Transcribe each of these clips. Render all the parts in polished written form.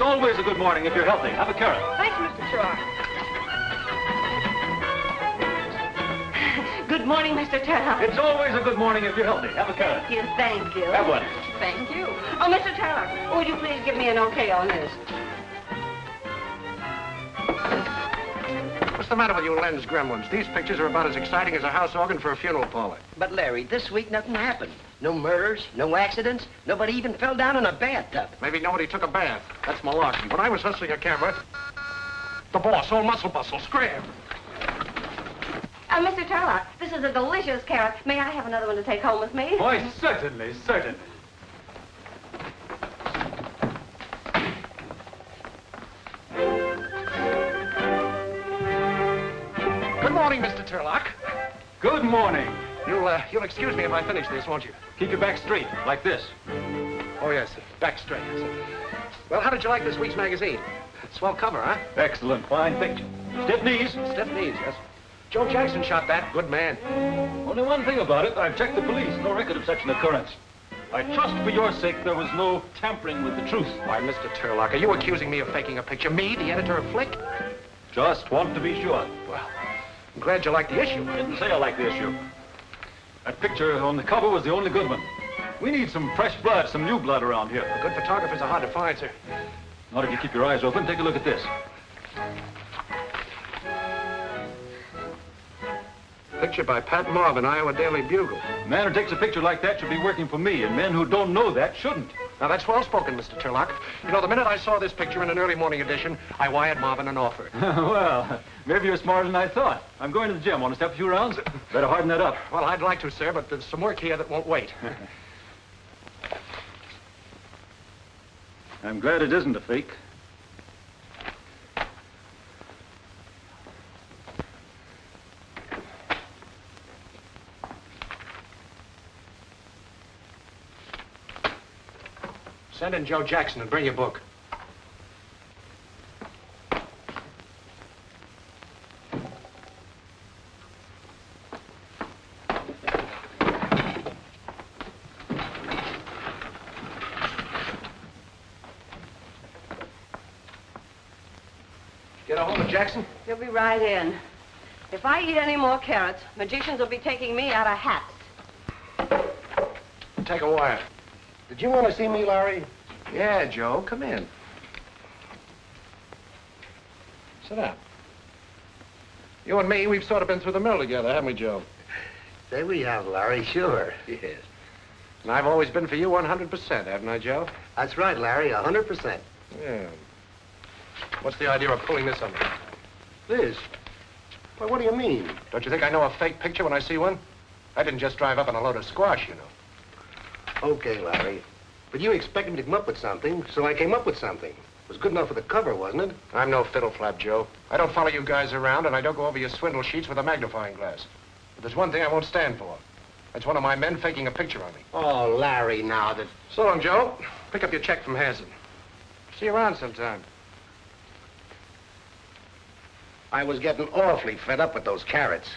It's always a good morning if you're healthy. Have a carrot. Thanks, Mr. Turlock. Good morning, Mr. Turlock. It's always a good morning if you're healthy. Have a carrot. Thank you, thank you. Have one. Thank you. Oh, Mr. Turlock, would you please give me an okay on this? What's the matter with you lens gremlins? These pictures are about as exciting as a house organ for a funeral parlor. But, Larry, this week nothing happened. No murders, no accidents. Nobody even fell down in a bathtub. Maybe nobody took a bath. That's malarkey. When I was hustling a camera, the boss, old muscle bustle, scram. Mr. Turlock, this is a delicious carrot. May I have another one to take home with me? Why, certainly, certainly. Good morning, Mr. Turlock. Good morning. You'll excuse me if I finish this, won't you? Keep your back straight, like this. Oh, yes, back straight. Well, how did you like this week's magazine? Swell cover, huh? Excellent, fine picture. Stiff knees. Stiff knees, yes. Joe Jackson shot that. Good man. Only one thing about it, I've checked the police. No record of such an occurrence. I trust for your sake there was no tampering with the truth. Why, Mr. Turlock, are you accusing me of faking a picture? Me, the editor of Flick? Just want to be sure. Well, I'm glad you like the issue. I didn't say I like the issue. That picture on the cover was the only good one. We need some fresh blood, some new blood around here. Good photographers are hard to find, sir. Not if you keep your eyes open. Take a look at this. Picture by Pat Marvin, Iowa Daily Bugle. A man who takes a picture like that should be working for me, and men who don't know that shouldn't. Now, that's well spoken, Mr. Turlock. You know, the minute I saw this picture in an early morning edition, I wired Marvin an offer. Well, maybe you're smarter than I thought. I'm going to the gym. Want to step a few rounds? Better harden that up. Well, I'd like to, sir, but there's some work here that won't wait. I'm glad it isn't a fake. Send in Joe Jackson and bring your book. Get a hold of Jackson? He'll be right in. If I eat any more carrots, magicians will be taking me out of hats. Take a wire. Did you want to see me, Larry? Yeah, Joe, come in. Sit down. You and me, we've sort of been through the mill together, haven't we, Joe? Say we have, Larry, sure. Yes. And I've always been for you 100%, haven't I, Joe? That's right, Larry, 100%. Yeah. What's the idea of pulling this on me? This? Well, what do you mean? Don't you think I know a fake picture when I see one? I didn't just drive up on a load of squash, you know. Okay, Larry. But you expected me to come up with something, so I came up with something. It was good enough for the cover, wasn't it? I'm no fiddle flap, Joe. I don't follow you guys around, and I don't go over your swindle sheets with a magnifying glass. But there's one thing I won't stand for. That's one of my men faking a picture on me. Oh, Larry, now that... So long, Joe. Pick up your check from Hanson. See you around sometime. I was getting awfully fed up with those carrots.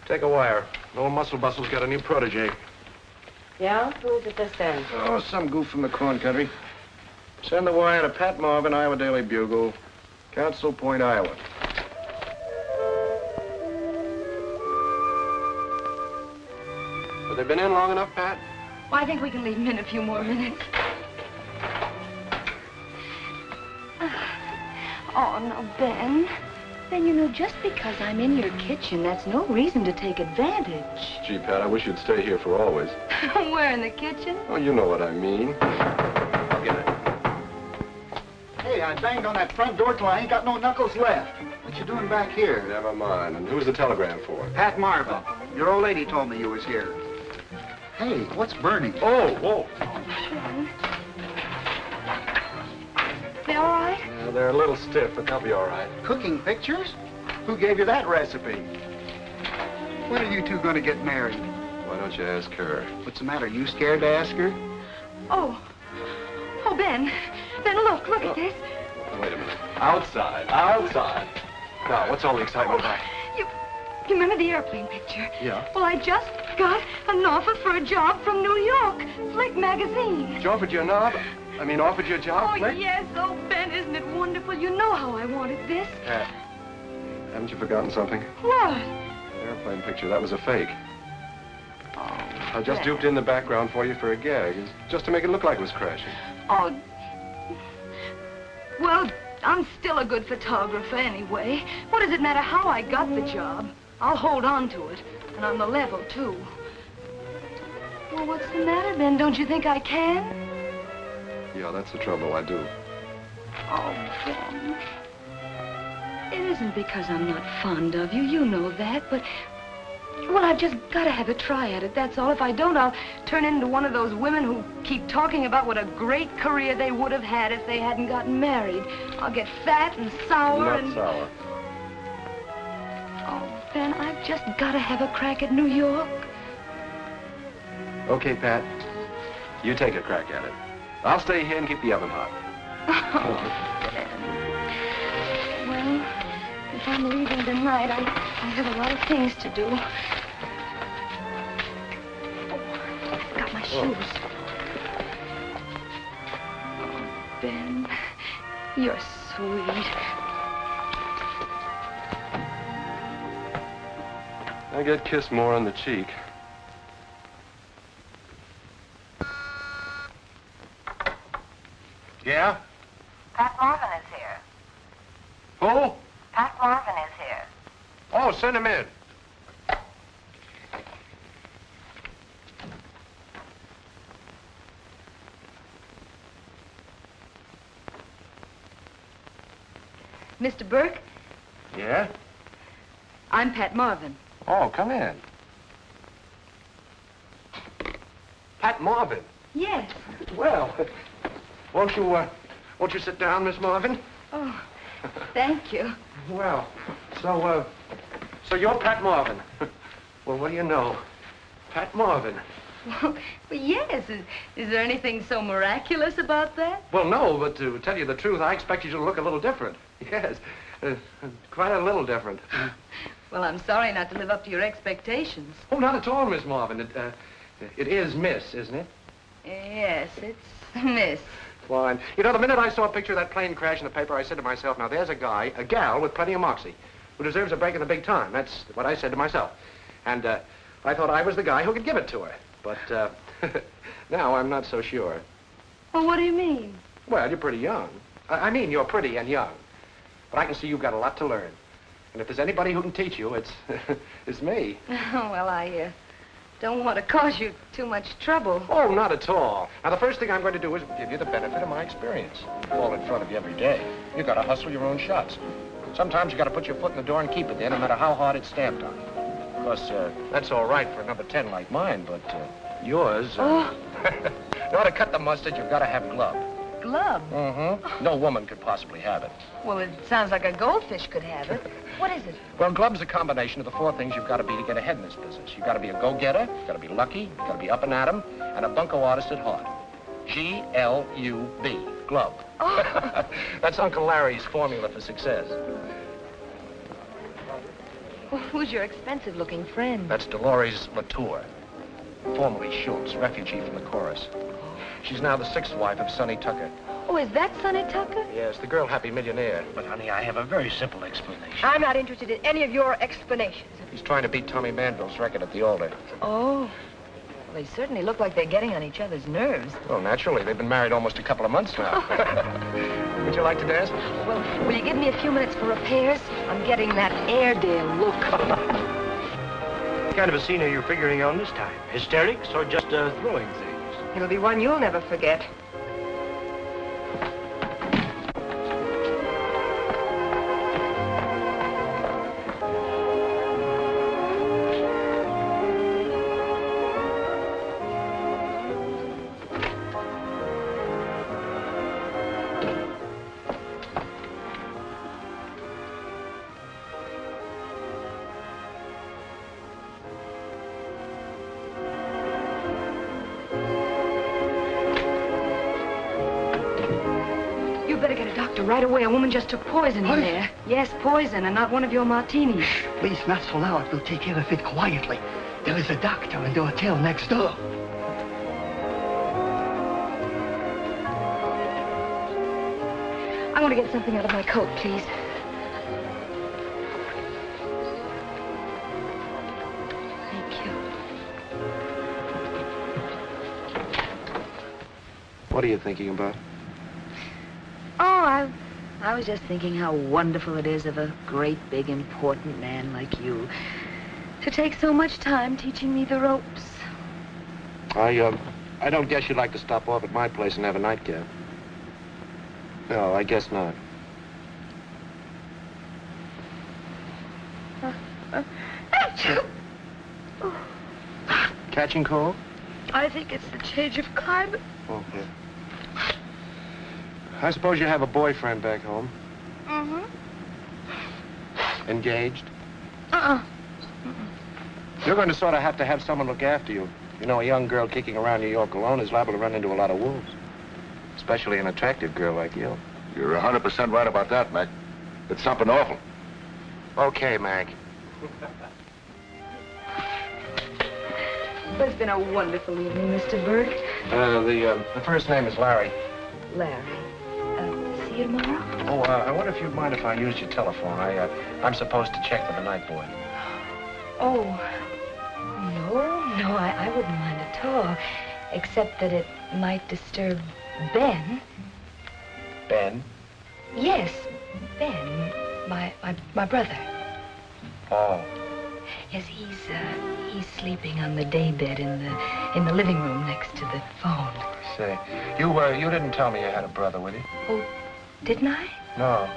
Take a wire. Old Muscle Bustle's got a new protege. Yeah? Who's at this end? Oh, some goof from the corn country. Send the wire to Pat Marvin, Iowa Daily Bugle, Council Point, Iowa. Have they been in long enough, Pat? Well, I think we can leave him in a few more minutes. Oh, no, Ben. Ben, you know, just because I'm in your kitchen, that's no reason to take advantage. Gee, Pat, I wish you'd stay here for always. Where, in the kitchen? Oh, you know what I mean. Get it. Hey, I banged on that front door till I ain't got no knuckles left. What you doing back here? Never mind. And who's the telegram for? Pat Marvin. Your old lady told me you was here. Hey, what's burning? Oh, whoa. They all right? Yeah, they're a little stiff, but they'll be all right. Cooking pictures? Who gave you that recipe? When are you two going to get married? Why don't you ask her? What's the matter? You scared to ask her? Oh. Oh, Ben. Ben, look at this. Wait a minute. Outside. Outside. Now, what's all the excitement about? You remember the airplane picture? Yeah. Well, I just I've got an offer for a job from New York. Flick magazine. She offered you a knob? I mean, offered you a job, Oh, Flick? yes. Oh, Ben, isn't it wonderful? You know how I wanted this. Pat, haven't you forgotten something? What? Airplane picture, that was a fake. Oh, I just Ben. duped in the background for you for a gag, just to make it look like it was crashing. Oh. Well, I'm still a good photographer anyway. What does it matter how I got the job? I'll hold on to it. And on the level, too. Well, what's the matter, Ben? Don't you think I can? Yeah, that's the trouble, I do. Oh, Ben. It isn't because I'm not fond of you. You know that, but... Well, I've just got to have a try at it, that's all. If I don't, I'll turn into one of those women who keep talking about what a great career they would have had if they hadn't gotten married. I'll get fat and sour Not and... sour. Oh, Ben, I've just got to have a crack at New York. Okay, Pat. You take a crack at it. I'll stay here and keep the oven hot. Oh, Ben. Well, if I'm leaving tonight, I have a lot of things to do. Oh, I forgot my shoes. Oh, Ben, you're sweet. I get kissed more on the cheek. Yeah? Pat Marvin is here. Who? Pat Marvin is here. Oh, send him in. Mr. Burke, Yeah? I'm Pat Marvin. Oh, come in. Pat Marvin. Yes. Well, won't you sit down, Miss Marvin? Oh, thank you. Well, so you're Pat Marvin. Well, what do you know? Pat Marvin. Well, yes. Is there anything so miraculous about that? Well, no, but to tell you the truth, I expected you to look a little different. Yes, quite a little different. Well, I'm sorry not to live up to your expectations. Oh, not at all, Miss Marvin. It is Miss, isn't it? Yes, it's Miss. Fine. You know, the minute I saw a picture of that plane crash in the paper, I said to myself, now there's a gal with plenty of moxie, who deserves a break in the big time. That's what I said to myself. And I thought I was the guy who could give it to her. But now I'm not so sure. Well, what do you mean? Well, you're pretty young. I mean, you're pretty and young. But I can see you've got a lot to learn. And if there's anybody who can teach you, it's me. Well, I don't want to cause you too much trouble. Oh, not at all. Now, the first thing I'm going to do is give you the benefit of my experience. All in front of you every day. You got to hustle your own shots. Sometimes you got to put your foot in the door and keep it there, no matter how hard it's stamped on. Of course, that's all right for a number 10 like mine, but yours... Oh. In order to cut the mustard, you've got to have glove. Glove? Mm-hmm. No woman could possibly have it. Well, it sounds like a goldfish could have it. What is it? Well, glove's a combination of the 4 things you've got to be to get ahead in this business. You've got to be a go-getter, you've got to be lucky, you've got to be up and at 'em, and a bunco artist at heart. G-L-U-B, glove. Oh. That's Uncle Larry's formula for success. Well, who's your expensive-looking friend? That's Dolores Latour, formerly Schultz, refugee from the chorus. She's now the 6th wife of Sonny Tucker. Oh, is that Sonny Tucker? Yes, the girl happy millionaire. But, honey, I have a very simple explanation. I'm not interested in any of your explanations. He's trying to beat Tommy Manville's record at the altar. Oh. Well, they certainly look like they're getting on each other's nerves. Well, naturally. They've been married almost a couple of months now. Would you like to dance? Well, will you give me a few minutes for repairs? I'm getting that Airedale look. What kind of a scene are you figuring on this time? Hysterics or just throwing things? It'll be one you'll never forget. You better get a doctor right away. A woman just took poison in there. Yes, poison, and not one of your martinis. Please, not so loud. We'll take care of it quietly. There's a doctor in the hotel next door. I want to get something out of my coat, please. Thank you. What are you thinking about? Oh, I was just thinking how wonderful it is of a great, big, important man like you to take so much time teaching me the ropes. I don't guess you'd like to stop off at my place and have a nightcap. No, I guess not. Catching cold? I think it's the change of climate. Okay. I suppose you have a boyfriend back home. Mm-hmm. Engaged? Uh-uh. You're going to sort of have to have someone look after you. You know, a young girl kicking around New York alone is liable to run into a lot of wolves. Especially an attractive girl like you. You're 100% right about that, Mac. It's something awful. Okay, Mac. Well, it's been a wonderful evening, Mr. Burke. The first name is Larry. Larry. See you tomorrow? Oh, I wonder if you'd mind if I used your telephone. I'm supposed to check with the night boy. Oh, no, I wouldn't mind at all. Except that it might disturb Ben. Ben? Yes, Ben, my brother. Oh. Yes, he's sleeping on the daybed in the living room next to the phone. Say, you didn't tell me you had a brother, with you? Oh, didn't I? No.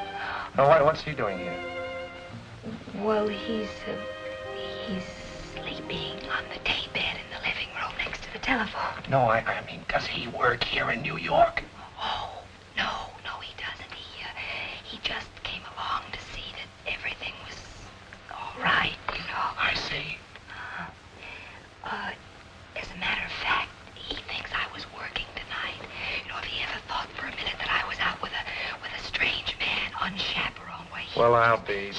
No, what's he doing here? Well, he's sleeping on the daybed in the living room next to the telephone. No, I mean, does he work here in New York? Oh, no, he doesn't. He just came along to see that everything was all right, you know. I see. As a matter of fact, he thinks I was working tonight. You know, if he ever thought for a minute that I was out with a strange man, unchaperoned, why he... Well, I'll be...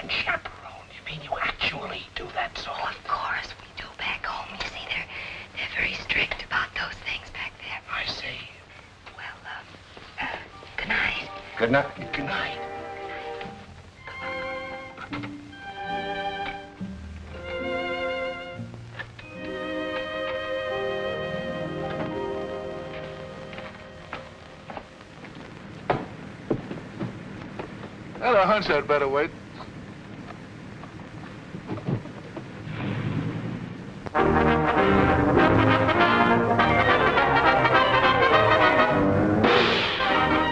Unchaperoned? You mean you actually do that sort of... Of course we do back home. You see, they're very strict about those things back there. I see. Well, good night. Good night. Good night. I had a hunch I'd better wait.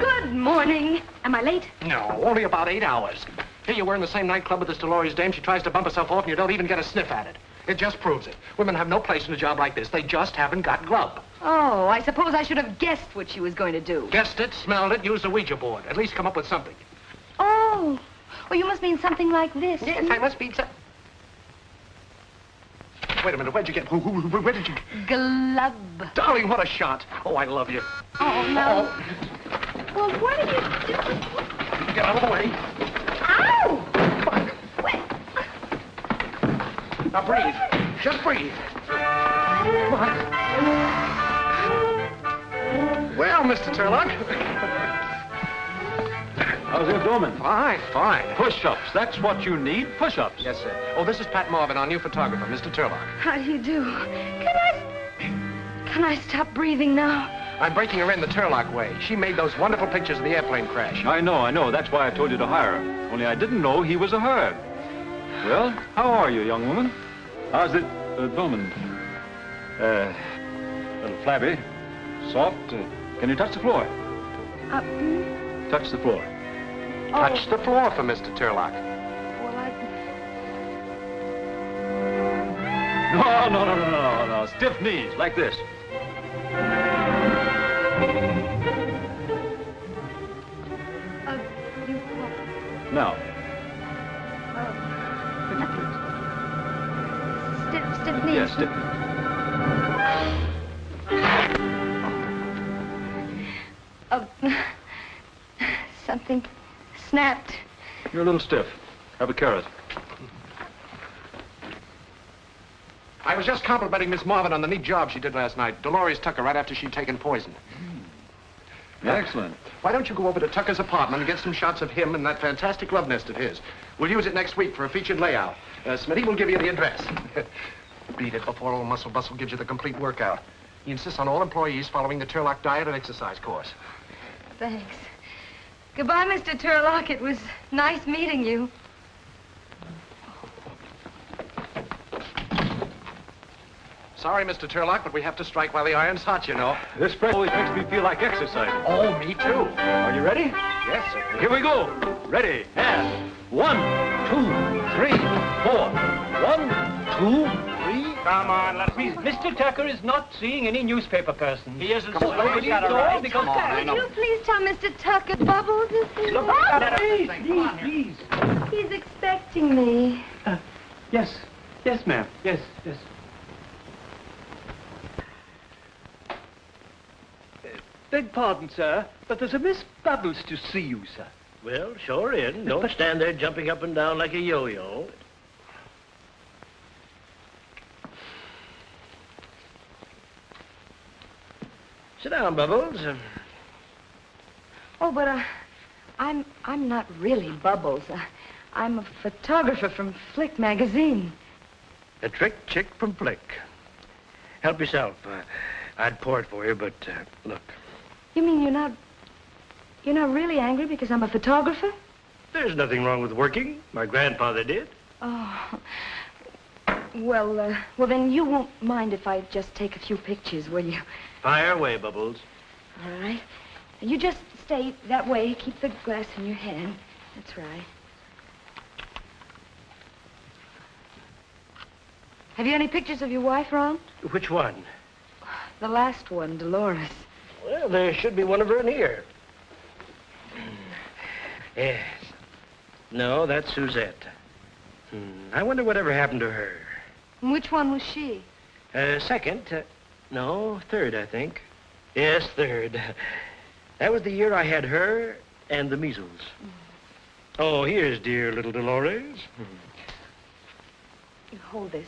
Good morning. Am I late? No, only about 8 hours. Here you were in the same nightclub with this Dolores dame. She tries to bump herself off and you don't even get a sniff at it. It just proves it. Women have no place in a job like this. They just haven't got grub. Oh, I suppose I should have guessed what she was going to do. Guessed it, smelled it, used a Ouija board. At least come up with something. Oh, well, you must mean something like this. Yes, I must be... Wait a minute, where'd you get... Where did you... Glub. Darling, what a shot. Oh, I love you. Oh, no. Well, what are you doing? Get out of the way. Ow! Come on. Now breathe. Just breathe. Come on. Well, Mr. Turlock. How's the abdomen? Fine, fine. Push-ups. That's what you need. Push-ups. Yes, sir. Oh, this is Pat Marvin, our new photographer, Mr. Turlock. How do you do? Can I stop breathing now? I'm breaking her in the Turlock way. She made those wonderful pictures of the airplane crash. I know. That's why I told you to hire her. Only I didn't know he was a her. Well, how are you, young woman? How's the abdomen? A little flabby. Soft. Can you touch the floor? Touch the floor. Touch the floor for Mr. Turlock. Well, No. Stiff knees, like this. Now. Stiff knees. Yes, stiff. Something snapped. You're a little stiff. Have a carrot. I was just complimenting Miss Marvin on the neat job she did last night. Dolores Tucker, right after she'd taken poison. Excellent. Why don't you go over to Tucker's apartment and get some shots of him and that fantastic love nest of his? We'll use it next week for a featured layout. Smitty will give you the address. Beat it before old Muscle Bustle gives you the complete workout. He insists on all employees following the Turlock diet and exercise course. Thanks. Goodbye, Mr. Turlock. It was nice meeting you. Sorry, Mr. Turlock, but we have to strike while the iron's hot, you know. This press always makes me feel like exercising. Oh, me too. Are you ready? Yes, sir. Here we go. Ready, and 1, 2, 3, 4. 1, 2, 3. Come on, let's be... Mr. Tucker is not seeing any newspaper person. He isn't. Come on, He's got a right because... Could you please tell Mr. Tucker Bubbles is here? Please. He's expecting me. Yes, ma'am. Yes. Beg pardon, sir, but there's a Miss Bubbles to see you, sir. Well, sure in. Don't stand there jumping up and down like a yo-yo. Sit down, Bubbles. Oh, but I'm not really Bubbles. I'm a photographer from Flick magazine. A trick chick from Flick. Help yourself. I'd pour it for you, but look. You mean you're not really angry because I'm a photographer? There's nothing wrong with working. My grandfather did. Oh. Well, then you won't mind if I just take a few pictures, will you? Fire away, Bubbles. All right. You just stay that way. Keep the glass in your hand. That's right. Have you any pictures of your wife, Ron? Which one? The last one, Dolores. Well, there should be one of her in here. Yes. No, that's Suzette. I wonder whatever happened to her. And which one was she? Second. No, third, I think. Yes, third. That was the year I had her and the measles. Oh, here's dear little Dolores. You hold this.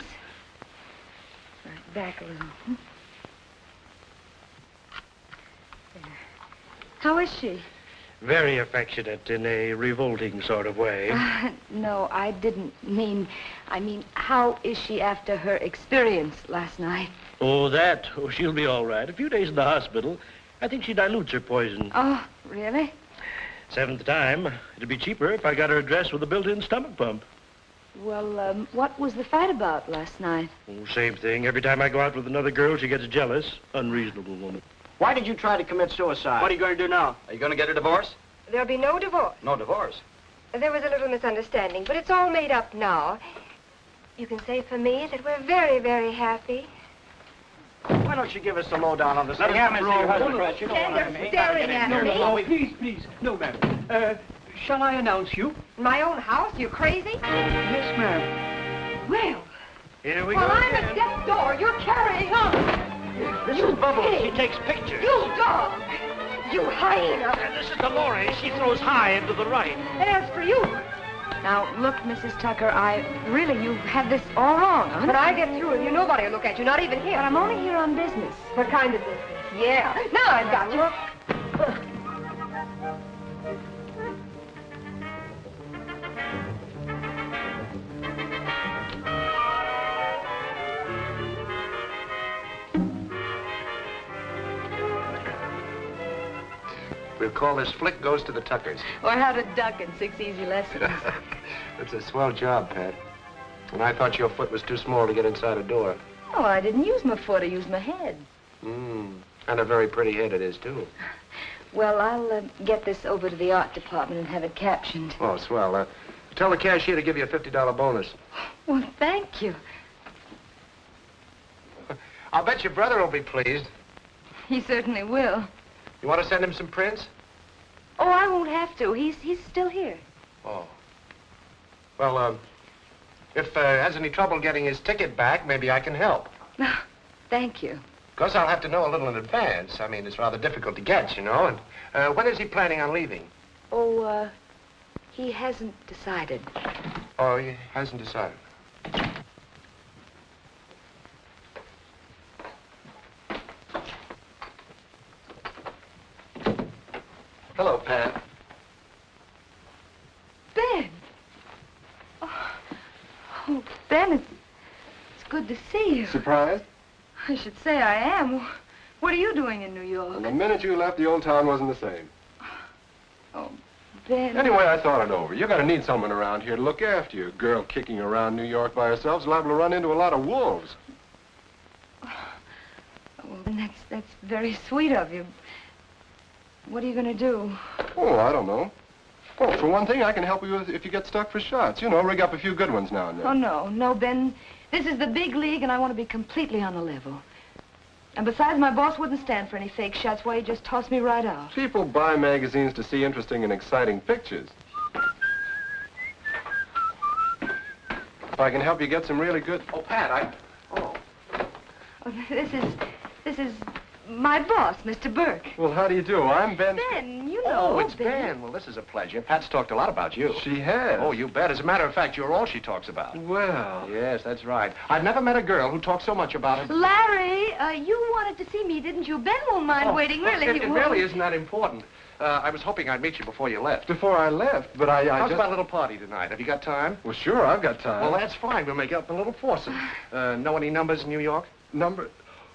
Right, back a little. There. How is she? Very affectionate in a revolting sort of way. No, I didn't mean... I mean, how is she after her experience last night? Oh, that? Oh, she'll be all right. A few days in the hospital. I think she dilutes her poison. Oh, really? 7th time. It'd be cheaper if I got her dressed with a built-in stomach pump. Well, what was the fight about last night? Oh, same thing. Every time I go out with another girl, she gets jealous. Unreasonable woman. Why did you try to commit suicide? What are you going to do now? Are you going to get a divorce? There'll be no divorce. No divorce. There was a little misunderstanding, but it's all made up now. You can say for me that we're very, very happy. Why don't you give us the lowdown on this? Let Stand there staring at me. No, please. No, ma'am. Shall I announce you? In my own house? You crazy? Yes, ma'am. Well, Here we while go I'm again. at death's door, you're carrying on. This You is Bubbles. pig. She takes pictures. You dog. You hyena. And this is Dolores. She throws high into the right. And as for you, Now, look, Mrs. Tucker, you have this all wrong, huh? when I get through with you, nobody will look at you, not even here. But I'm only here on business. What kind of business? Yeah. Now I've got you. We'll call this Flick Goes to the Tuckers. Or how to duck in 6 easy lessons. It's a swell job, Pat. And I thought your foot was too small to get inside a door. Oh, I didn't use my foot, I used my head. And a very pretty head it is, too. Well, I'll get this over to the art department and have it captioned. Oh, swell. Tell the cashier to give you a $50 bonus. Well, thank you. I'll bet your brother will be pleased. He certainly will. You want to send him some prints? Oh, I won't have to. He's still here. Oh. Well, if has any trouble getting his ticket back, maybe I can help. Thank you. Of course, I'll have to know a little in advance. I mean, it's rather difficult to get, you know. And when is he planning on leaving? Oh, he hasn't decided. Oh, he hasn't decided. Oh, Ben, it's good to see you. Surprised? I should say I am. What are you doing in New York? Well, the minute you left, the old town wasn't the same. Oh, Ben. Anyway, I thought it over. You're going to need someone around here to look after you. A girl kicking around New York by herself is liable to run into a lot of wolves. Well, Ben, that's very sweet of you. What are you going to do? Oh, I don't know. Well, for one thing, I can help you if you get stuck for shots. You know, rig up a few good ones now and then. Oh, no, Ben. This is the big league, and I want to be completely on the level. And besides, my boss wouldn't stand for any fake shots. Why, he'd just toss me right out. People buy magazines to see interesting and exciting pictures. If I can help you get some really good... Oh, Pat, Oh, this is my boss, Mr. Burke. Well, how do you do? I'm Ben... Ben, you know. Oh, it's Ben. Well, this is a pleasure. Pat's talked a lot about you. She has. Oh, you bet. As a matter of fact, you're all she talks about. Well... Yes, that's right. I've never met a girl who talks so much about it. Larry, you wanted to see me, didn't you? Ben won't mind waiting, really. It he won't. really isn't that important. I was hoping I'd meet you before you left. Before I left, but I How's just... about a little party tonight? Have you got time? Well, sure, I've got time. Well, that's fine. We'll make up a little foursome. Know any numbers in New York? Number...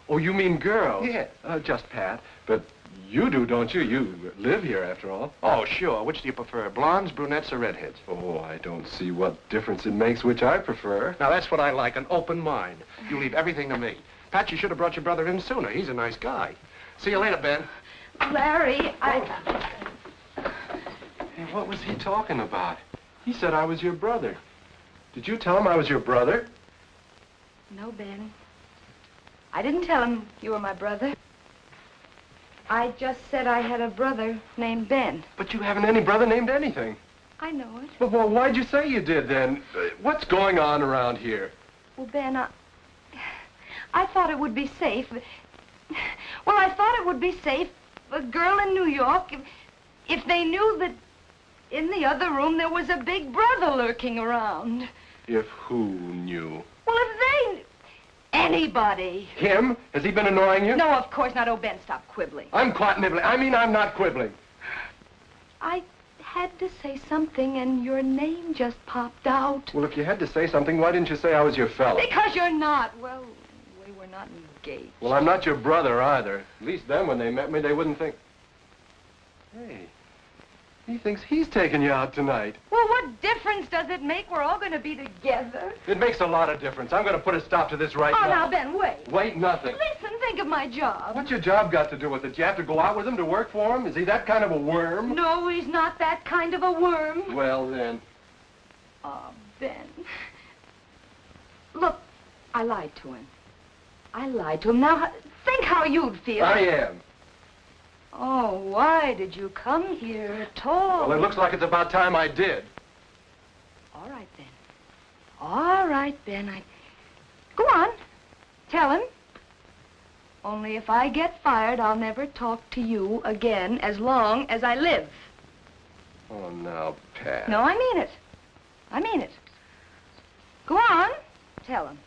Oh, you mean girls? Yeah. Just Pat. But you do, don't you? You live here, after all. Oh, sure. Which do you prefer, blondes, brunettes, or redheads? Oh, I don't see what difference it makes which I prefer. Now, that's what I like, an open mind. You leave everything to me. Pat, you should have brought your brother in sooner. He's a nice guy. See you later, Ben. Larry, Hey, what was he talking about? He said I was your brother. Did you tell him I was your brother? No, Ben. I didn't tell him you were my brother. I just said I had a brother named Ben. But you haven't any brother named anything. I know it. Well, why'd you say you did, then? What's going on around here? Well, Ben, I thought it would be safe. Well, I thought it would be safe, a girl in New York, if they knew that in the other room there was a big brother lurking around. If who knew? Well, if they... Anybody. Him? Has he been annoying you? No, of course not. Oh, Ben, stop quibbling. I'm quite nibbling. I mean, I'm not quibbling. I had to say something, and your name just popped out. Well, if you had to say something, why didn't you say I was your fella? Because you're not. Well, we were not engaged. Well, I'm not your brother either. At least then, when they met me, they wouldn't think... Hey, he thinks he's taking you out tonight. Well, what difference does it make? We're all going to be together. It makes a lot of difference. I'm going to put a stop to this right now. Oh, now, Ben, wait. Wait, nothing. Listen, think of my job. What's your job got to do with it? You have to go out with him to work for him? Is he that kind of a worm? No, he's not that kind of a worm. Well, then. Oh, Ben. Look, I lied to him. I lied to him. Now, think how you'd feel. I am. Oh, why did you come here at all? Well, it looks like it's about time I did. All right, then. All right, Ben. Go on. Tell him. Only if I get fired, I'll never talk to you again as long as I live. Oh, now, Pat. No, I mean it. I mean it. Go on. Tell him.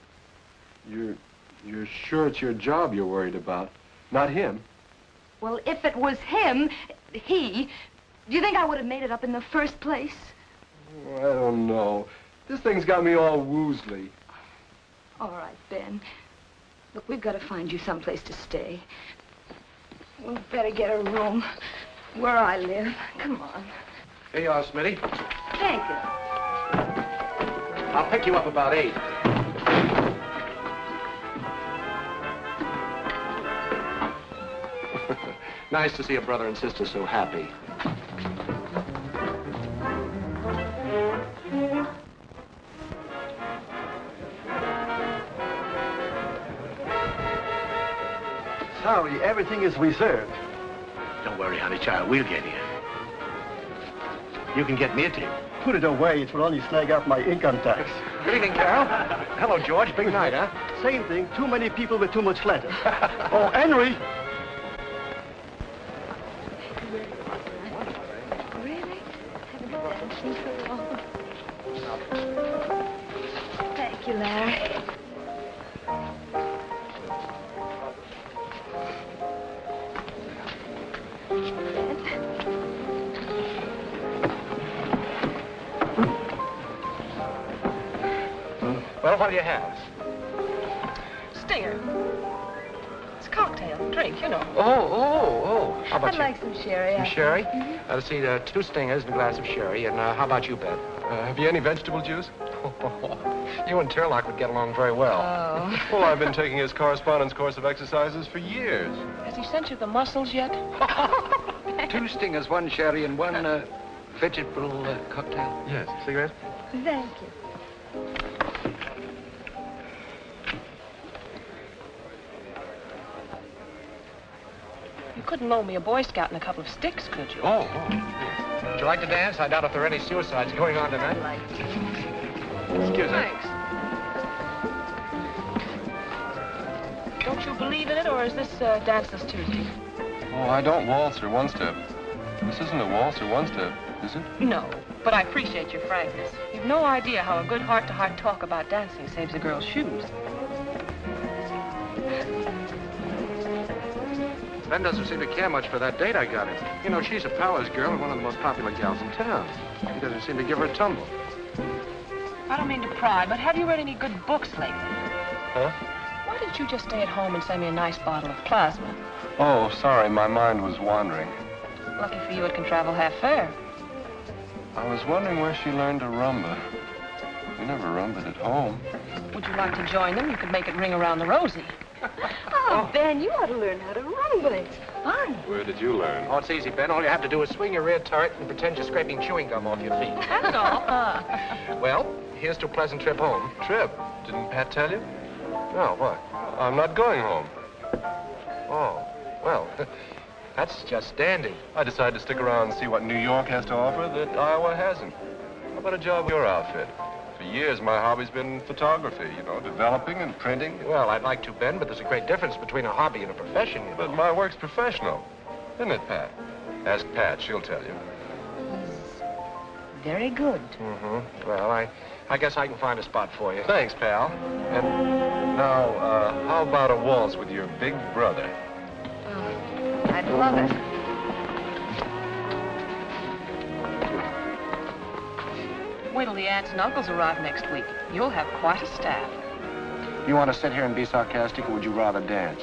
You're sure it's your job you're worried about, not him? Well, if it was him, do you think I would have made it up in the first place? Oh, I don't know. This thing's got me all woozly. All right, Ben. Look, we've got to find you someplace to stay. We'd better get a room where I live. Come on. Here you are, Smitty. Thank you. I'll pick you up about 8. Nice to see a brother and sister so happy. Sorry, everything is reserved. Don't worry, honey child, we'll get here. You can get me a tip. Put it away, it will only snag up my income tax. Good evening, Carol. Hello, George. Big night, huh? Same thing, too many people with too much flatter. Oh, Henry! Really? Haven't danced in so long. Thank you, Larry. Well, what do you have? Stinger. It's a cocktail, drink, you know. Oh. How about I'd you? like some sherry. Some sherry? Let's see, 2 stingers and a glass of sherry. And how about you, Ben? Have you any vegetable juice? You and Turlock would get along very well. Oh. Well, I've been taking his correspondence course of exercises for years. Has he sent you the muscles yet? 2 stingers, 1 sherry, and 1 vegetable cocktail. Yes. Cigarette? Thank you. You couldn't loan me a Boy Scout and a couple of sticks, could you? Oh. Would you like to dance? I doubt if there are any suicides going on tonight. Excuse me. Thanks. Don't you believe in it, or is this Danceless Tuesday? Oh, I don't waltz or one-step. This isn't a waltz or one-step, is it? No, but I appreciate your frankness. You've no idea how a good heart-to-heart talk about dancing saves a girl's shoes. Ben doesn't seem to care much for that date I got him. You know, she's a Powers girl and one of the most popular gals in town. He doesn't seem to give her a tumble. I don't mean to pry, but have you read any good books lately? Huh? Why didn't you just stay at home and send me a nice bottle of plasma? Oh, sorry, my mind was wandering. Lucky for you, it can travel half fare. I was wondering where she learned to rumba. We never rumbaed at home. Would you like to join them? You could make it ring around the rosy. Oh, Ben, you ought to learn how to rumble. It's fun. Where did you learn? Oh, it's easy, Ben. All you have to do is swing your rear turret and pretend you're scraping chewing gum off your feet. That's all. Well, here's to a pleasant trip home. Trip. Didn't Pat tell you? No, what? I'm not going home. Oh, well, that's just dandy. I decided to stick around and see what New York has to offer that Iowa hasn't. How about a job with your outfit? For years, my hobby's been photography, you know, developing and printing. Well, I'd like to, Ben, but there's a great difference between a hobby and a profession, you know. But my work's professional, isn't it, Pat? Ask Pat, she'll tell you. Very good. Mm-hmm. Well, I guess I can find a spot for you. Thanks, pal. And now, how about a waltz with your big brother? Oh, I'd love it. Wait till the aunts and uncles arrive next week. You'll have quite a staff. You want to sit here and be sarcastic, or would you rather dance?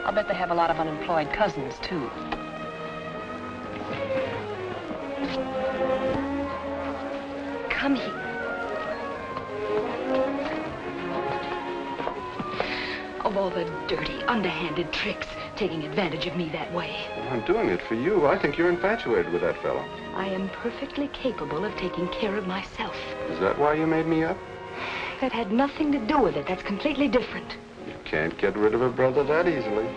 I'll bet they have a lot of unemployed cousins, too. Come here. Of all the dirty, underhanded tricks, taking advantage of me that way. Well, I'm doing it for you. I think you're infatuated with that fellow. I am perfectly capable of taking care of myself. Is that why you made me up? That had nothing to do with it. That's completely different. You can't get rid of a brother that easily.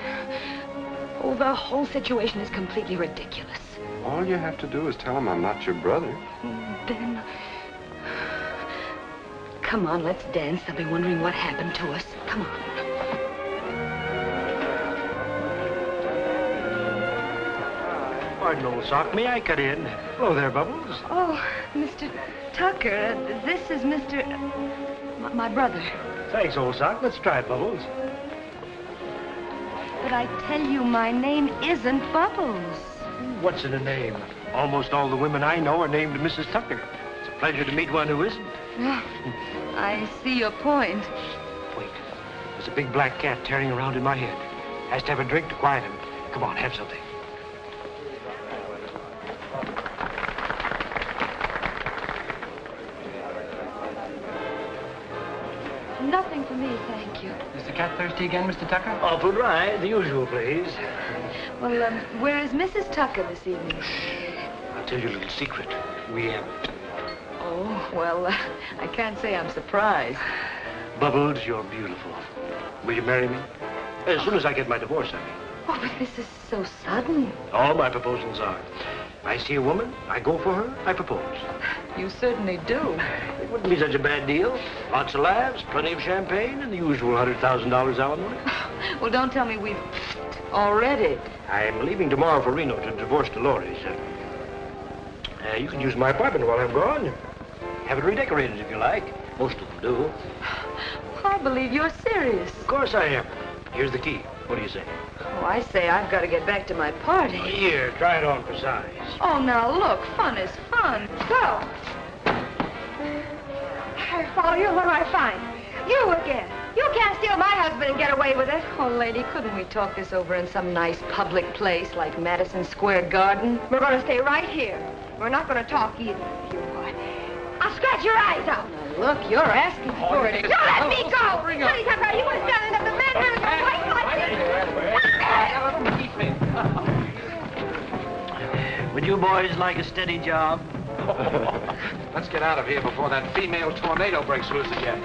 Oh, the whole situation is completely ridiculous. All you have to do is tell him I'm not your brother. Ben, come on, let's dance. They'll be wondering what happened to us. Come on. Pardon, old sock. May I cut in? Hello there, Bubbles. Oh, Mr. Tucker, this is Mr. My brother. Thanks, old sock. Let's try it, Bubbles. But I tell you, my name isn't Bubbles. What's in a name? Almost all the women I know are named Mrs. Tucker. It's a pleasure to meet one who isn't. I see your point. Wait. There's a big black cat tearing around in my head. Has to have a drink to quiet him. Come on, have something. Nothing for me, thank you. Is the cat thirsty again, Mr. Tucker? Awful dry. The usual, please. Well, where is Mrs. Tucker this evening? I'll tell you a little secret. We haven't. Oh, well, I can't say I'm surprised. Bubbles, you're beautiful. Will you marry me? As soon as I get my divorce, I mean. Oh, but this is so sudden. All my proposals are. I see a woman, I go for her, I propose. You certainly do. It wouldn't be such a bad deal. Lots of laughs, plenty of champagne, and the usual $100,000 alimony. Well, don't tell me we've already. I'm leaving tomorrow for Reno to divorce Dolores. You can use my apartment while I'm gone. Have it redecorated if you like. Most of them do. I believe you're serious. Of course I am. Here's the key. What do you say? Oh, I say I've got to get back to my party. Here, try it on for size. Oh, now look, fun is fun. Go. follow you, what do I find? You again. You can't steal my husband and get away with it. Oh, lady, couldn't we talk this over in some nice public place like Madison Square Garden? We're going to stay right here. We're not going to talk either. You what? I'll scratch your eyes out. Now, look, you're asking for it. Don't let me go! Honey Tucker, you were standing up the man with a white light. Would you boys like a steady job? Let's get out of here before that female tornado breaks loose again.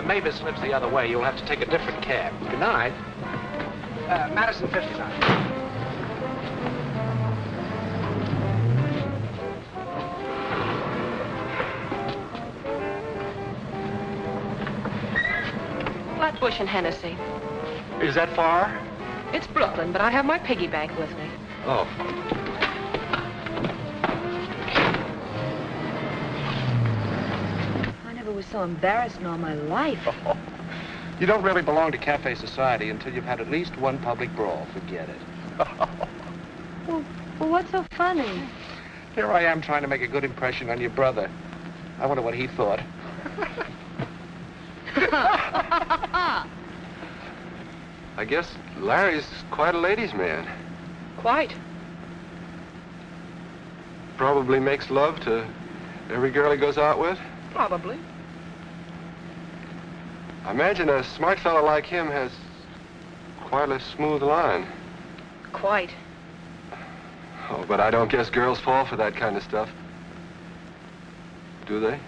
Mavis lives the other way. You'll have to take a different cab. Good night. Madison 59. Flatbush and Hennessy. Is that far? It's Brooklyn, but I have my piggy bank with me. Oh. I never was so embarrassed in all my life. You don't really belong to cafe society until you've had at least one public brawl. Forget it. Well, what's so funny? Here I am trying to make a good impression on your brother. I wonder what he thought. I guess Larry's quite a ladies' man. Quite. Probably makes love to every girl he goes out with. Probably. I imagine a smart fellow like him has quite a smooth line. Quite. Oh, but I don't guess girls fall for that kind of stuff. Do they?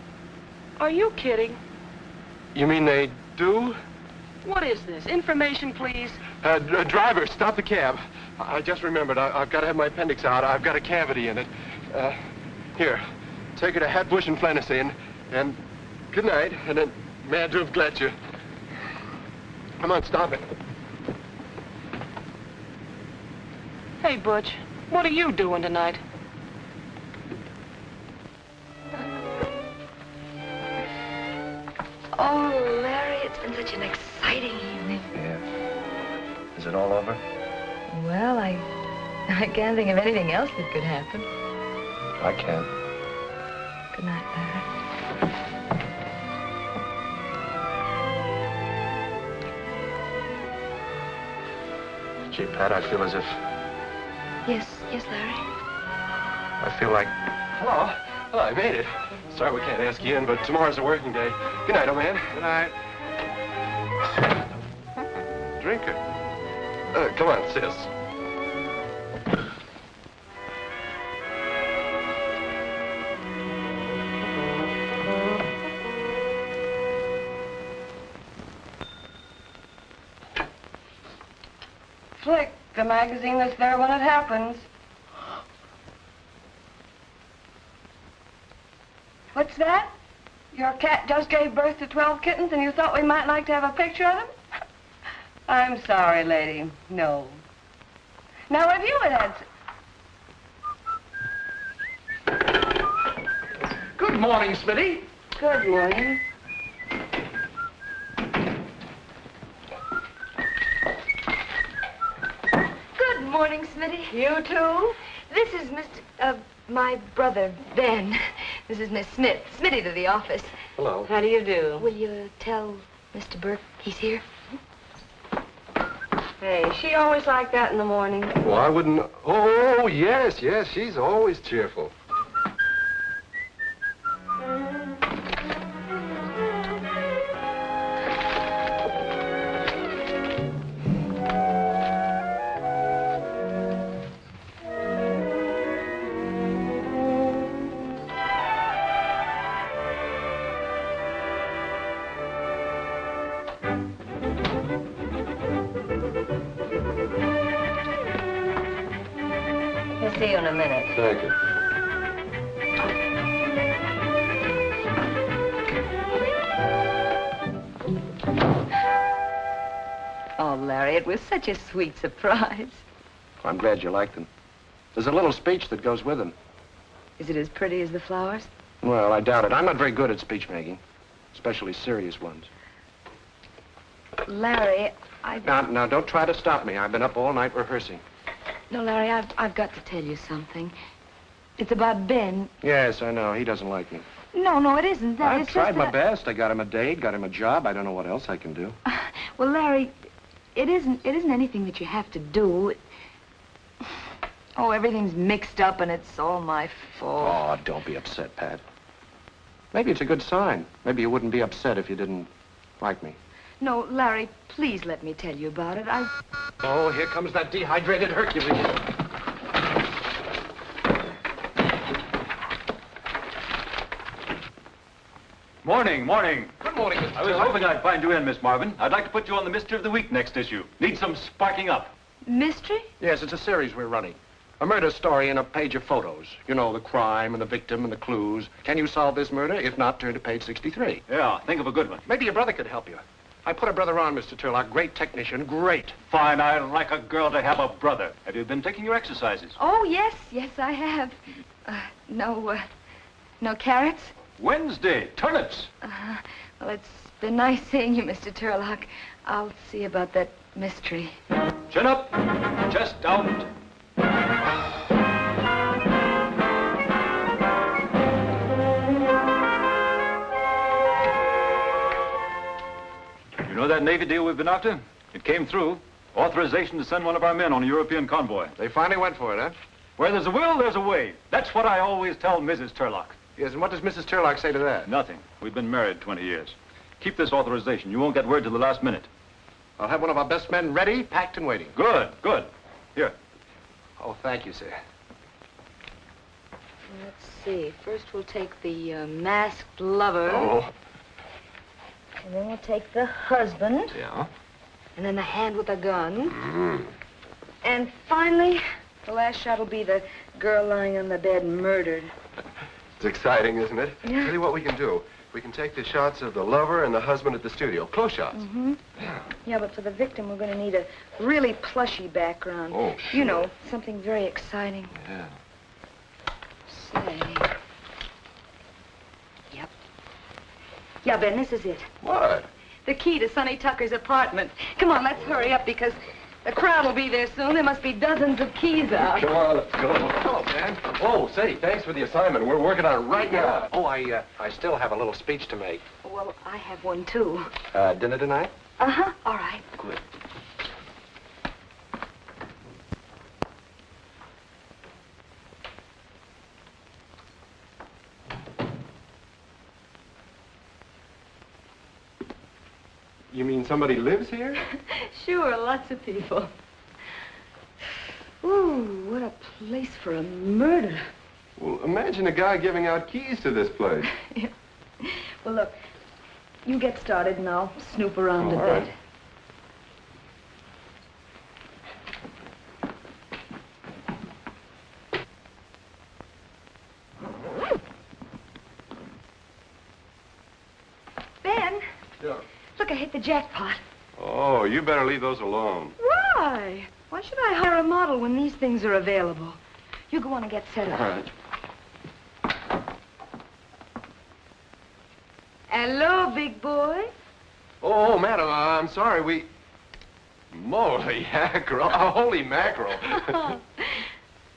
Are you kidding? You mean they do? What is this? Information, please. Driver, stop the cab. I just remembered. I've got to have my appendix out. I've got a cavity in it. Here, take her to Hatbush and Flannacy, and good night, and then mad to have glad you. Come on, stop it. Hey, Butch, what are you doing tonight? Oh, Larry, it's been such an exciting evening. Yeah. Is it all over? Well, I can't think of anything else that could happen. I can. Good night, Larry. Gee, Pat, I feel as if... Yes, Larry. I feel like... Hello. Hello, I made it. Sorry we can't ask you in, but tomorrow's a working day. Good night, old man. Good night. Drinker. Come on, sis. Flick, the magazine that's there when it happens. What's that? Your cat just gave birth to 12 kittens and you thought we might like to have a picture of them? I'm sorry, lady. No. Now, if you had Good morning, Smitty. Good morning. Good morning, Smitty. You too? This is my brother, Ben. This is Miss Smith. Smitty to the office. Hello. How do you do? Will you tell Mr. Burke he's here? Hey, she always like that in the morning. Well, I wouldn't... Oh, yes, she's always cheerful. We'll see you in a minute. Thank you. Oh, Larry, it was such a sweet surprise. I'm glad you liked them. There's a little speech that goes with them. Is it as pretty as the flowers? Well, I doubt it. I'm not very good at speech making, especially serious ones. Larry, Now, don't try to stop me. I've been up all night rehearsing. No, Larry, I've got to tell you something. It's about Ben. Yes, I know. He doesn't like me. No, it isn't that. I've It's tried just my that best. I got him a date, got him a job. I don't know what else I can do. Well, Larry, it isn't anything that you have to do. Oh, everything's mixed up and it's all my fault. Oh, don't be upset, Pat. Maybe it's a good sign. Maybe you wouldn't be upset if you didn't like me. No, Larry, please let me tell you about it. Oh, here comes that dehydrated Hercules. Morning, morning. Good morning, Mr. I was hoping I'd find you in, Miss Marvin. I'd like to put you on the Mystery of the Week next issue. Need some sparking up. Mystery? Yes, it's a series we're running. A murder story and a page of photos. You know, the crime and the victim and the clues. Can you solve this murder? If not, turn to page 63. Yeah, think of a good one. Maybe your brother could help you. I put a brother on, Mr. Turlock. Great technician, great. Fine, I'd like a girl to have a brother. Have you been taking your exercises? Oh, yes, I have. No carrots? Wednesday, turnips. Well, it's been nice seeing you, Mr. Turlock. I'll see about that mystery. Chin up, chest out. You know that Navy deal we've been after? It came through. Authorization to send one of our men on a European convoy. They finally went for it, huh? Where there's a will, there's a way. That's what I always tell Mrs. Turlock. Yes, and what does Mrs. Turlock say to that? Nothing. We've been married 20 years. Keep this authorization. You won't get word till the last minute. I'll have one of our best men ready, packed and waiting. Good, good. Here. Oh, thank you, sir. Let's see. First we'll take the masked lover. Oh. And then we'll take the husband. Yeah? And then the hand with the gun. Mm. And finally, the last shot will be the girl lying on the bed murdered. It's exciting, isn't it? Yeah. Tell you what we can do. We can take the shots of the lover and the husband at the studio. Close shots. Mm-hmm. Yeah. Yeah, but for the victim, we're going to need a really plushy background. Oh, sure. You know, something very exciting. Yeah. Say. Yep. Yeah, Ben, this is it. What? The key to Sonny Tucker's apartment. Come on, let's hurry up because the crowd will be there soon. There must be dozens of keys out. Come on, let's go. Hello, Dan. Oh, say, thanks for the assignment. We're working on it right now. Oh, I still have a little speech to make. Well, I have one, too. Dinner tonight? Uh-huh. All right. Good. You mean somebody lives here? Sure, lots of people. Ooh, what a place for a murder. Well, imagine a guy giving out keys to this place. Well, look, you get started and I'll snoop around a All bit. right. Ben, Yeah. look, I hit the jackpot. Oh, you better leave those alone. Why? Why should I hire a model when these things are available? You go on and get set up. All right. Hello, big boy. Oh, madam, I'm sorry, we... Moly mackerel. Holy mackerel.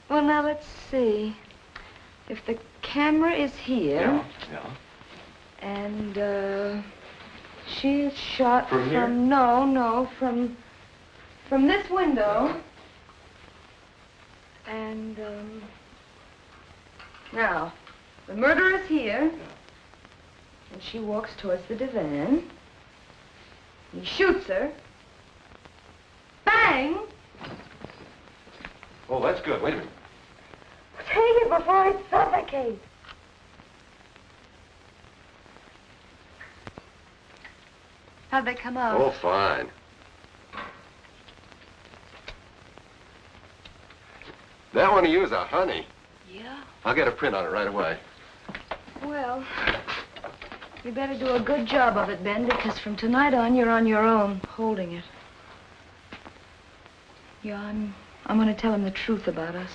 Well, now, let's see. If the camera is here... Yeah. And, she is shot From here? No, from this window. And, now, the murderer's here. And she walks towards the divan. He shoots her. Bang! Oh, that's good. Wait a minute. Take it before I suffocate. How'd they come out? Oh, fine. That one of you is a honey. Yeah? I'll get a print on it right away. Well, you better do a good job of it, Ben, because from tonight on, you're on your own, holding it. Yeah, I'm going to tell him the truth about us.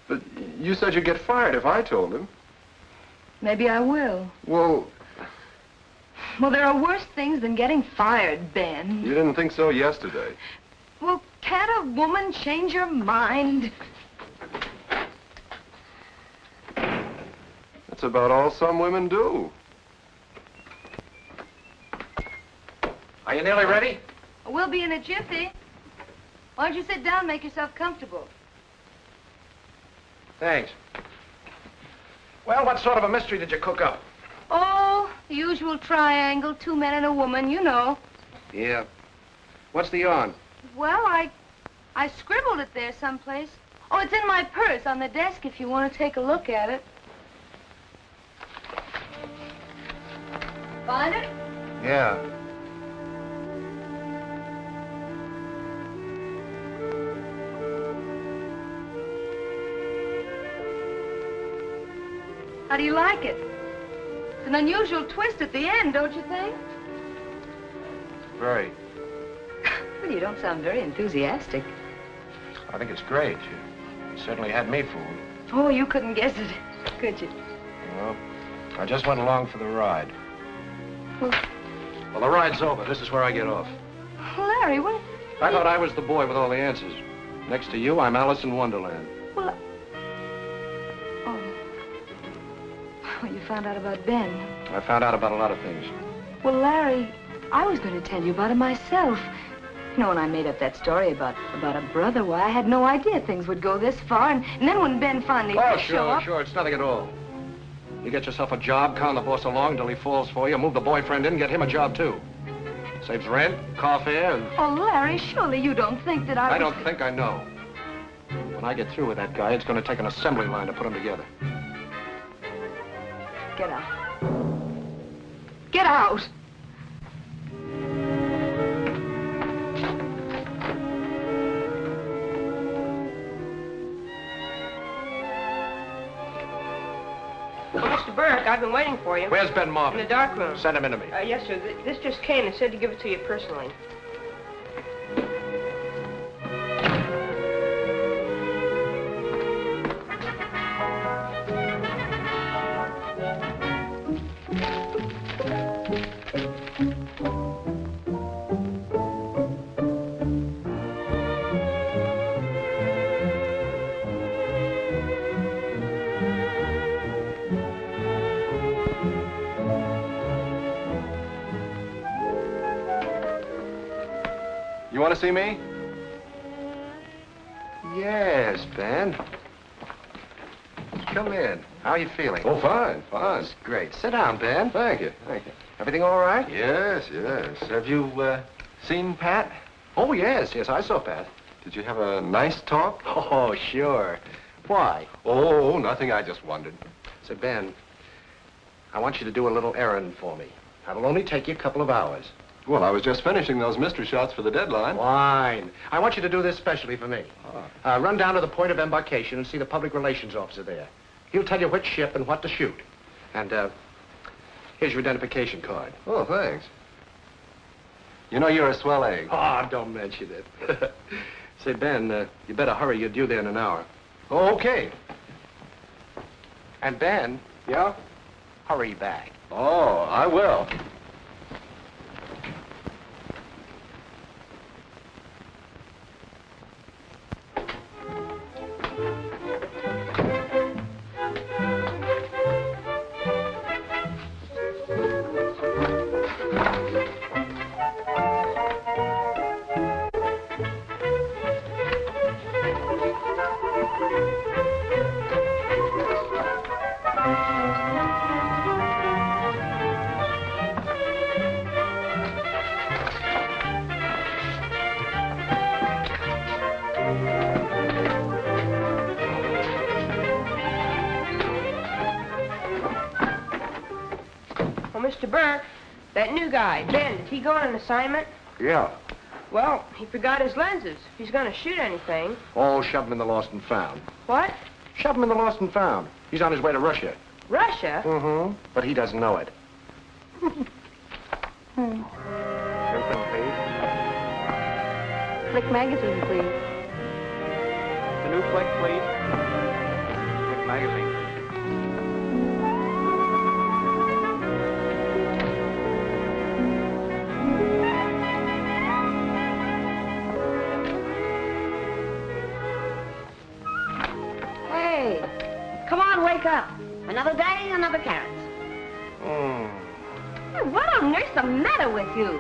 But you said you'd get fired if I told him. Maybe I will. Well, Well, there are worse things than getting fired, Ben. you didn't think so yesterday. Well, can't a woman change her mind? That's about all some women do. Are you nearly ready? We'll be in a jiffy. Why don't you sit down and make yourself comfortable? Thanks. Well, what sort of a mystery did you cook up? Oh, the usual triangle, 2 men and a woman, you know. Yeah. What's the yarn? Well, I scribbled it there someplace. Oh, it's in my purse on the desk if you want to take a look at it. Find it? Yeah. How do you like it? It's an unusual twist at the end, don't you think? Very. Well, you don't sound very enthusiastic. I think it's great. You certainly had me fooled. Oh, you couldn't guess it, could you? Well, I just went along for the ride. Well, the ride's over. This is where I get off. Larry, what? I thought I was the boy with all the answers. Next to you, I'm Alice in Wonderland. Well, oh. Well, you found out about Ben. I found out about a lot of things. Well, Larry, I was going to tell you about it myself. You know, when I made up that story about a brother, why, I had no idea things would go this far. And then when Ben finally did show up... Sure. It's nothing at all. You get yourself a job, con the boss along till he falls for you, move the boyfriend in, get him a job, too. Saves rent, car fare, and... Oh, Larry, surely you don't think that I don't think, I know. When I get through with that guy, it's going to take an assembly line to put him together. Get out. Get out! Oh, Mr. Burke, I've been waiting for you. Where's Ben Marvin? In the dark room. Send him in to me. Yes, sir. This just came and said to give it to you personally. You want to see me? Yes, Ben. Come in. How are you feeling? Oh, fine. That's great. Sit down, Ben. Thank you. Everything all right? Yes. Have you, seen Pat? Oh, yes, I saw Pat. Did you have a nice talk? Oh, sure. Why? Oh, nothing. I just wondered. Say, Ben, I want you to do a little errand for me. That'll only take you a couple of hours. Well, I was just finishing those mystery shots for the deadline. Fine. I want you to do this specially for me. Run down to the point of embarkation and see the public relations officer there. He'll tell you which ship and what to shoot. And, here's your identification card. Oh, thanks. You know you're a swell egg. Oh, don't mention it. Say, Ben, you better hurry. You're due there in an hour. Oh, okay. And, Ben. Yeah? Hurry back. Oh, I will. Mr. Burke, that new guy, Ben, did he go on an assignment? Yeah. Well, he forgot his lenses. If he's going to shoot anything... Oh, shove him in the lost and found. What? Shove him in the lost and found. He's on his way to Russia. Russia? Mm-hmm. But he doesn't know it. Anything, please? Flick magazine, please. The new flick, please. Flick magazine. Hey, come on, wake up. I Another day, another carrot. What on earth's the matter with you?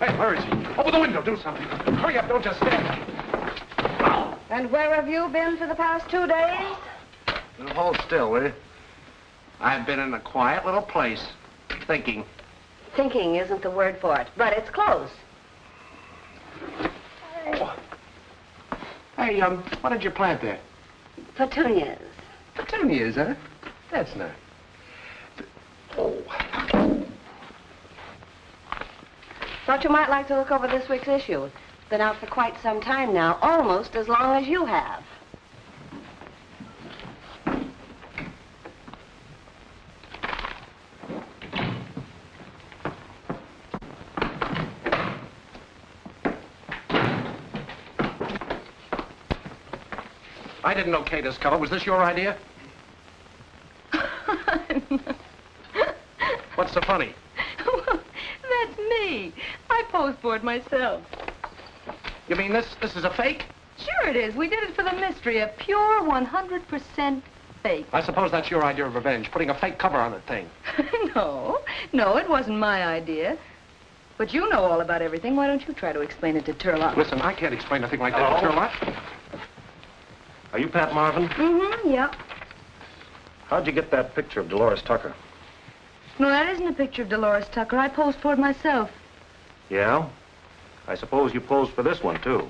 Hey, where is he? Open the window, do something. Hurry up, don't just stand. And where have you been for the past 2 days? Now, hold still, will you? I've been in a quiet little place, thinking. Thinking isn't the word for it, but it's close. Oh. Hey, what did you plant there? Petunias. Petunias, huh? That's nice. Oh. Thought you might like to look over this week's issue. It's been out for quite some time now, almost as long as you have. I didn't okay this cover. Was this your idea? What's so funny? Well, that's me. I postboard myself. You mean this is a fake? Sure it is. We did it for the mystery. A pure 100% fake. I suppose that's your idea of revenge, putting a fake cover on the thing. No, it wasn't my idea. But you know all about everything. Why don't you try to explain it to Turlock? Listen, I can't explain a thing like that to Turlock. Are you Pat Marvin? Mm-hmm, yep. How'd you get that picture of Dolores Tucker? No, that isn't a picture of Dolores Tucker. I posed for it myself. Yeah? I suppose you posed for this one, too.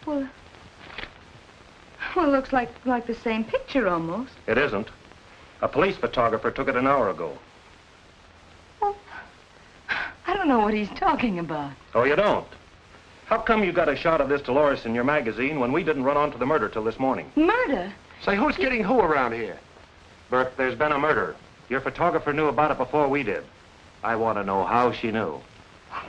Well, it looks like the same picture almost. It isn't. A police photographer took it an hour ago. I don't know what he's talking about. Oh, you don't? How come you got a shot of this Dolores in your magazine when we didn't run onto the murder till this morning? Murder? Say, who's getting who around here? Burke, there's been a murder. Your photographer knew about it before we did. I want to know how she knew.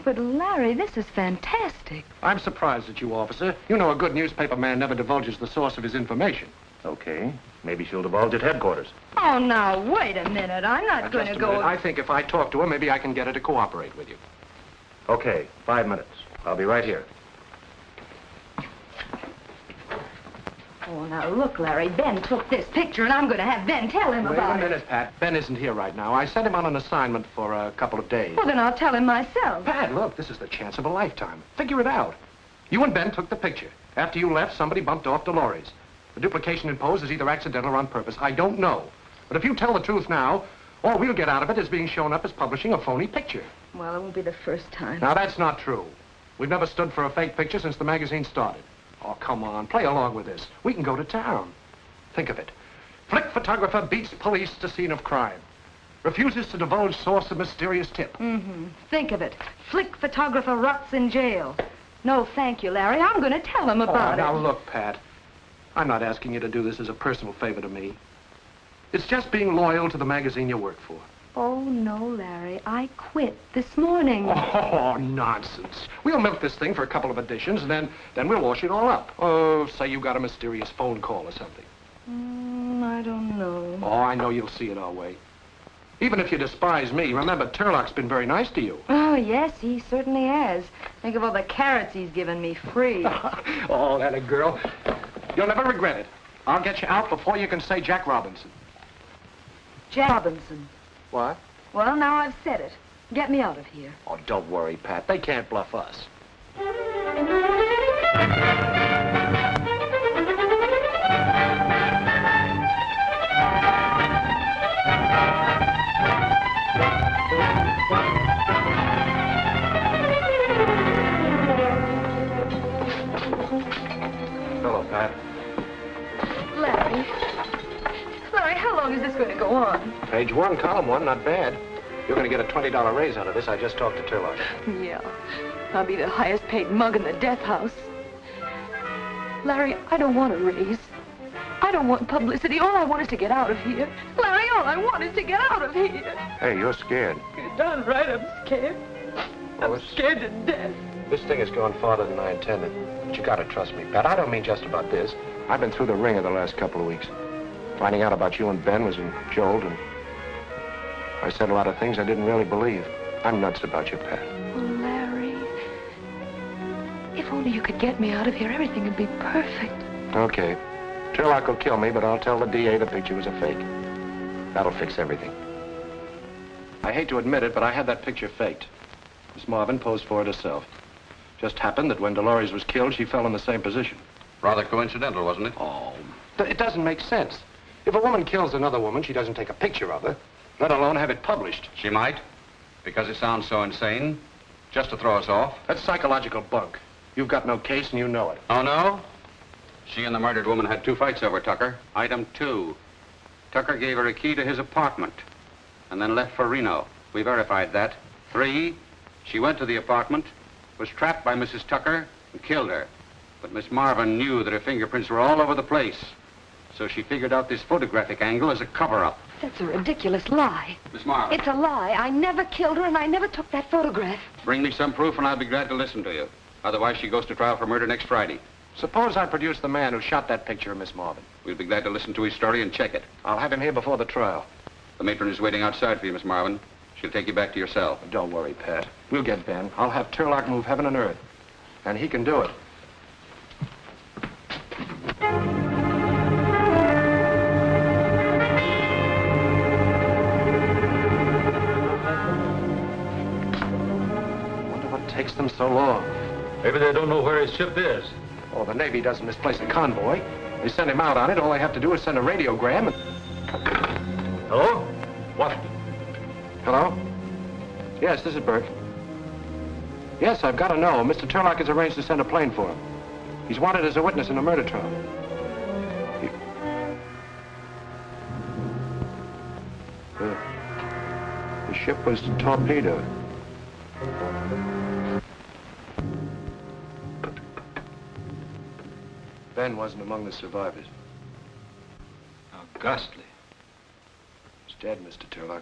But, Larry, this is fantastic. I'm surprised at you, officer. You know a good newspaper man never divulges the source of his information. Okay. Maybe she'll divulge at headquarters. Oh, now, wait a minute. I'm not going to go... I think if I talk to her, maybe I can get her to cooperate with you. Okay, 5 minutes. I'll be right here. Oh, now, look, Larry. Ben took this picture, and I'm going to have Ben tell him about it. Wait a minute, Pat. Ben isn't here right now. I sent him on an assignment for a couple of days. Well, then I'll tell him myself. Pat, look, this is the chance of a lifetime. Figure it out. You and Ben took the picture. After you left, somebody bumped off Dolores. The duplication imposed is either accidental or on purpose. I don't know. But if you tell the truth now, all we'll get out of it is being shown up as publishing a phony picture. Well, it won't be the first time. Now, that's not true. We've never stood for a fake picture since the magazine started. Oh, come on. Play along with this. We can go to town. Think of it. Flick photographer beats police to scene of crime. Refuses to divulge source of mysterious tip. Mm-hmm. Think of it. Flick photographer rots in jail. No, thank you, Larry. I'm going to tell him about it. Now, look, Pat. I'm not asking you to do this as a personal favor to me. It's just being loyal to the magazine you work for. Oh, no, Larry. I quit this morning. Oh, nonsense. We'll milk this thing for a couple of editions, and then we'll wash it all up. Oh, say you got a mysterious phone call or something. I don't know. Oh, I know you'll see it our way. Even if you despise me, remember, Turlock's been very nice to you. Oh, yes, he certainly has. Think of all the carrots he's given me free. Oh, that a girl. You'll never regret it. I'll get you out before you can say Jack Robinson. Jack Robinson. What? Well, now I've said it. Get me out of here. Oh, don't worry, Pat. They can't bluff us. Hello, Pat. Larry, how long is this going to go on? Page 1, column 1, not bad. You're going to get a $20 raise out of this. I just talked to Turlock. Yeah, I'll be the highest paid mug in the death house. Larry, I don't want a raise. I don't want publicity. All I want is to get out of here. Larry, all I want is to get out of here. Hey, you're scared. You're darn right I'm scared. I'm scared to death. This thing has gone farther than I intended. But you gotta trust me, Pat. I don't mean just about this. I've been through the ringer the last couple of weeks. Finding out about you and Ben was a jolt, and I said a lot of things I didn't really believe. I'm nuts about you, Pat. Oh, Larry, If only you could get me out of here, everything would be perfect. Okay. Sherlock will kill me, but I'll tell the DA the picture was a fake. That'll fix everything. I hate to admit it, but I had that picture faked. Miss Marvin posed for it herself. Just happened that when Dolores was killed, she fell in the same position. Rather coincidental, wasn't it? Oh, it doesn't make sense. If a woman kills another woman, she doesn't take a picture of her, let alone have it published. She might, because it sounds so insane, just to throw us off. That's psychological bunk. You've got no case and you know it. Oh, no? She and the murdered woman had 2 fights over Tucker. Item 2. Tucker gave her a key to his apartment and then left for Reno. We verified that. 3, she went to the apartment, was trapped by Mrs. Tucker, and killed her. But Miss Marvin knew that her fingerprints were all over the place. So she figured out this photographic angle as a cover-up. That's a ridiculous lie. Miss Marvin. It's a lie. I never killed her, and I never took that photograph. Bring me some proof, and I'll be glad to listen to you. Otherwise, she goes to trial for murder next Friday. Suppose I produce the man who shot that picture of Miss Marvin. We'll be glad to listen to his story and check it. I'll have him here before the trial. The matron is waiting outside for you, Miss Marvin. She'll take you back to your cell. Don't worry, Pat. We'll get Ben. I'll have Turlock move heaven and earth. And he can do it. Wonder what takes them so long. Maybe they don't know where his ship is. Oh, the Navy doesn't misplace a convoy. They send him out on it. All they have to do is send a radiogram and... Hello? What? Hello? Yes, this is Burke. Yes, I've got to know. Mr. Turlock has arranged to send a plane for him. He's wanted as a witness in a murder trial. The ship was torpedoed. Ben wasn't among the survivors. How ghastly. He's dead, Mr. Turlock.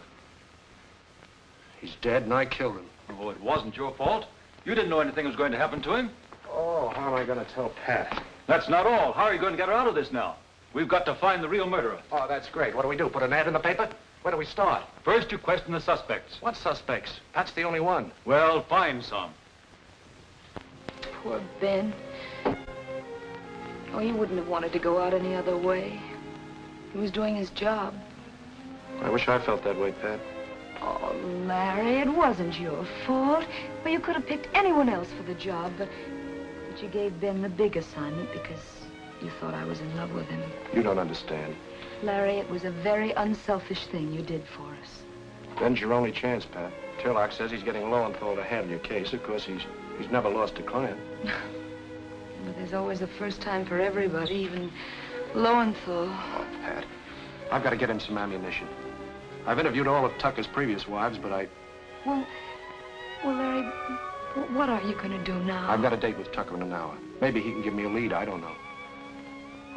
He's dead, and I killed him. Oh, it wasn't your fault. You didn't know anything was going to happen to him. Oh, how am I going to tell Pat? That's not all. How are you going to get her out of this now? We've got to find the real murderer. Oh, that's great. What do? Put an ad in the paper? Where do we start? First, you question the suspects. What suspects? Pat's the only one. Well, find some. Poor Ben. Oh, he wouldn't have wanted to go out any other way. He was doing his job. I wish I felt that way, Pat. Oh, Larry, it wasn't your fault. Well, you could have picked anyone else for the job, but you gave Ben the big assignment because you thought I was in love with him. You don't understand. Larry, it was a very unselfish thing you did for us. Ben's your only chance, Pat. Turlock says he's getting Lowenthal to handle your case. Of course, he's never lost a client. But there's always a first time for everybody, even Lowenthal. Oh, Pat, I've got to get him some ammunition. I've interviewed all of Tucker's previous wives, but Well, Larry, what are you going to do now? I've got a date with Tucker in an hour. Maybe he can give me a lead, I don't know.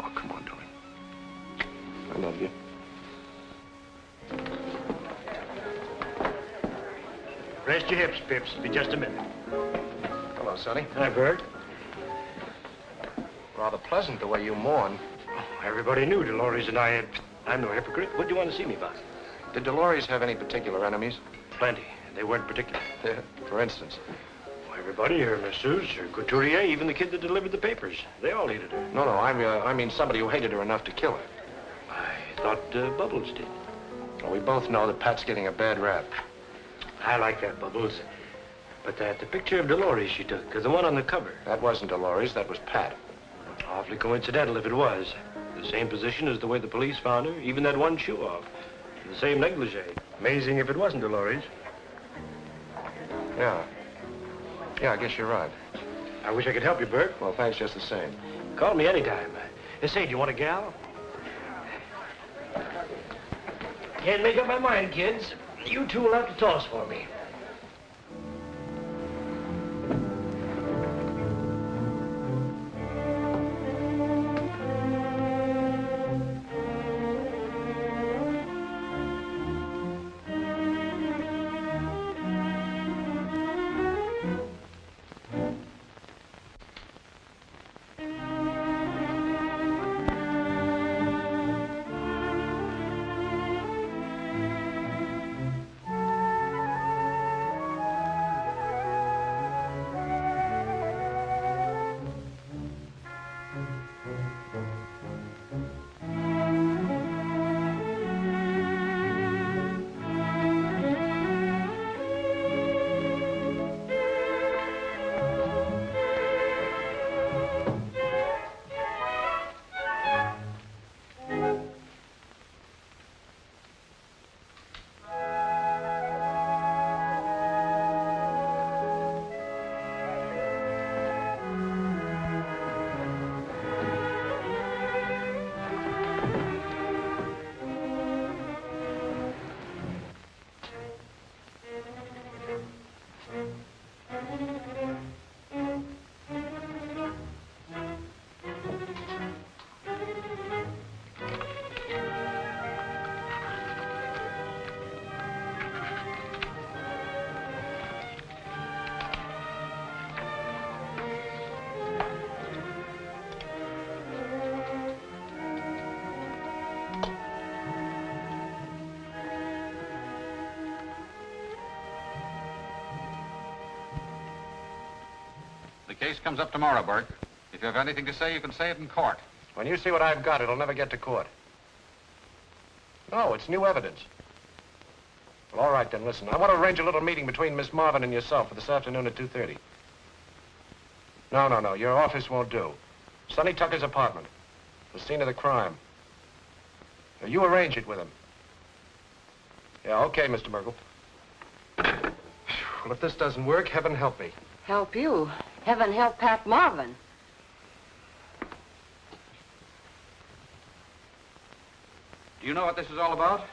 Oh, come on, darling. I love you. Rest your hips, Pips. Be just a minute. Hello, Sonny. Hi, Bert. Rather pleasant the way you mourn. Oh, everybody knew Dolores and I had... I'm no hypocrite. What do you want to see me about? Did Dolores have any particular enemies? Plenty. They weren't particular. Yeah, for instance. Well, everybody, her masseuse, her couturier, even the kid that delivered the papers. They all hated her. No, I mean somebody who hated her enough to kill her. I thought Bubbles did. Well, we both know that Pat's getting a bad rap. I like that, Bubbles. But the picture of Dolores she took, the one on the cover. That wasn't Dolores, that was Pat. Awfully coincidental if it was. The same position as the way the police found her, even that one shoe off. The same negligee. Amazing if it wasn't Dolores. Yeah, I guess you're right. I wish I could help you, Bert. Well, thanks just the same. Call me anytime. Say, do you want a gal? Can't make up my mind, kids. You two will have to toss for me. The case comes up tomorrow, Burke. If you have anything to say, you can say it in court. When you see what I've got, it'll never get to court. No, it's new evidence. Well, all right, then, listen. I want to arrange a little meeting between Miss Marvin and yourself for this afternoon at 2:30. No. Your office won't do. Sonny Tucker's apartment. The scene of the crime. Now, you arrange it with him. Yeah, okay, Mr. Merkel. Well, if this doesn't work, heaven help me. Help you? Heaven help Pat Marvin. Do you know what this is all about?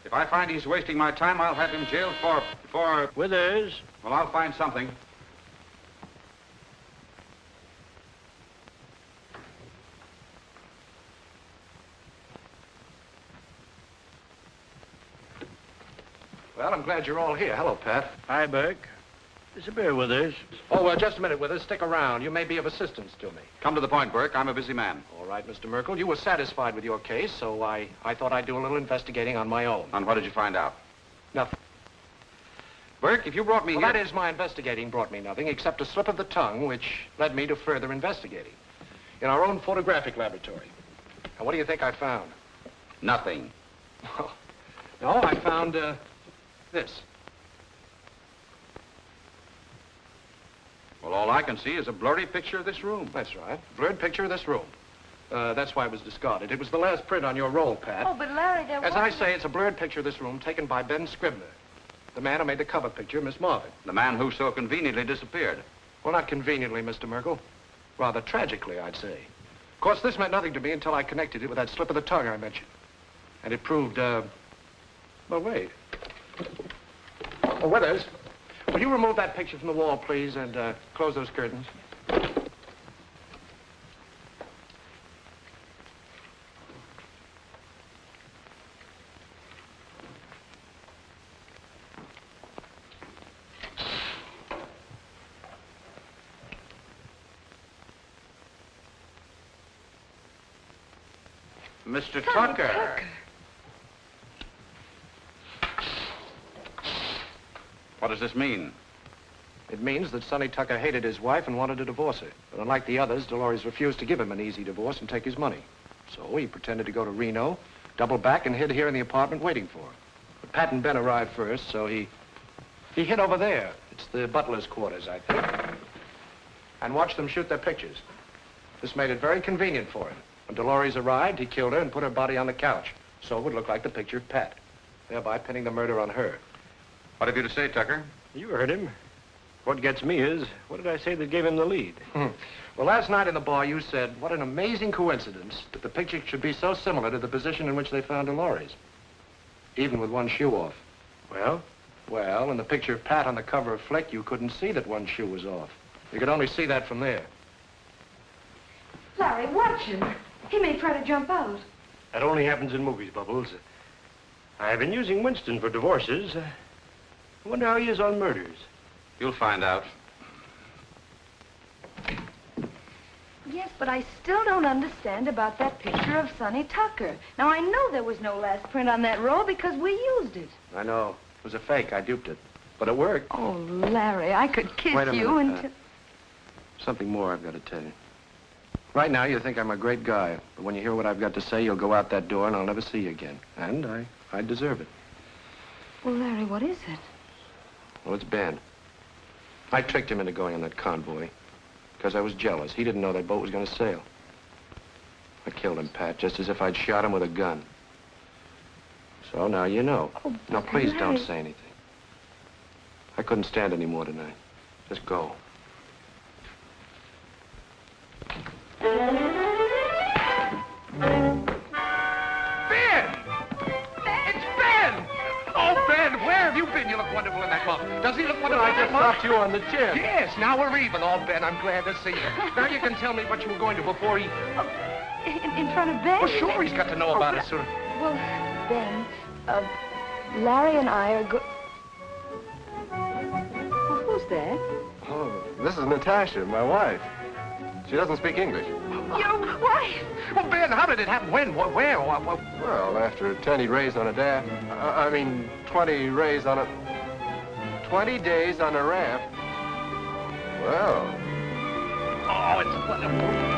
If I find he's wasting my time, I'll have him jailed for... Withers. Well, I'll find something. Well, I'm glad you're all here. Hello, Pat. Hi, Burke. There's a beer, Withers. Oh, just a minute, Withers. Stick around. You may be of assistance to me. Come to the point, Burke. I'm a busy man. All right, Mr. Merkel. You were satisfied with your case, so I thought I'd do a little investigating on my own. And what did you find out? Nothing. Burke, if you brought me well, here... that is, my investigating brought me nothing except a slip of the tongue, which led me to further investigating in our own photographic laboratory. And what do you think I found? Nothing. No, I found, this. Well, all I can see is a blurry picture of this room. That's right. Blurred picture of this room. That's why it was discarded. It was the last print on your roll, Pat. Oh, but Larry, there was... As I say, it's a blurred picture of this room taken by Ben Scribner, the man who made the cover picture of Miss Marvin. The man who so conveniently disappeared. Well, not conveniently, Mr. Merkel. Rather tragically, I'd say. Of course, this meant nothing to me until I connected it with that slip of the tongue I mentioned. And it proved, well, wait. Oh, Withers, will you remove that picture from the wall, please, and close those curtains? Mr. Tucker. What does this mean? It means that Sonny Tucker hated his wife and wanted to divorce her. But unlike the others, Dolores refused to give him an easy divorce and take his money. So he pretended to go to Reno, doubled back, and hid here in the apartment waiting for her. But Pat and Ben arrived first, so he hid over there. It's the butler's quarters, I think. And watched them shoot their pictures. This made it very convenient for him. When Dolores arrived, he killed her and put her body on the couch, so it would look like the picture of Pat, thereby pinning the murder on her. What have you to say, Tucker? You heard him. What gets me is, what did I say that gave him the lead? Well, last night in the bar, you said, what an amazing coincidence that the picture should be so similar to the position in which they found Dolores, even with one shoe off. Well? Well, in the picture of Pat on the cover of Flick, you couldn't see that one shoe was off. You could only see that from there. Larry, watch him. He may try to jump out. That only happens in movies, Bubbles. I've been using Winston for divorces. I wonder how he is on murders. You'll find out. Yes, but I still don't understand about that picture of Sonny Tucker. Now, I know there was no last print on that roll because we used it. I know. It was a fake. I duped it. But it worked. Oh, Larry, I could kiss Wait a you minute, until... Something more I've got to tell you. Right now, you think I'm a great guy. But when you hear what I've got to say, you'll go out that door and I'll never see you again. And I deserve it. Well, Larry, what is it? Well, it's Ben. I tricked him into going on that convoy because I was jealous. He didn't know that boat was going to sail. I killed him, Pat, just as if I'd shot him with a gun. So now you know. Oh, now, please Larry. don't say anything. I couldn't stand any more tonight. Just go. Ben! It's Ben! Oh, Ben, where have you been? You look wonderful in that muff. Does he look wonderful in that muff? I just knocked you on the chin. Yes, now we're even. Oh, Ben, I'm glad to see you. Now you can tell me what you were going to before he... In front of Ben? Well, sure, he's got to know about it soon. Well, Ben, Larry and I are Well, who's that? Oh, this is Natasha, my wife. She doesn't speak English. Your wife? Well, Ben, how did it happen? When? Where? What? Well, after 10 he'd raised on a dash. 20 raised on a... 20 days on a raft. Well... Oh, it's wonderful.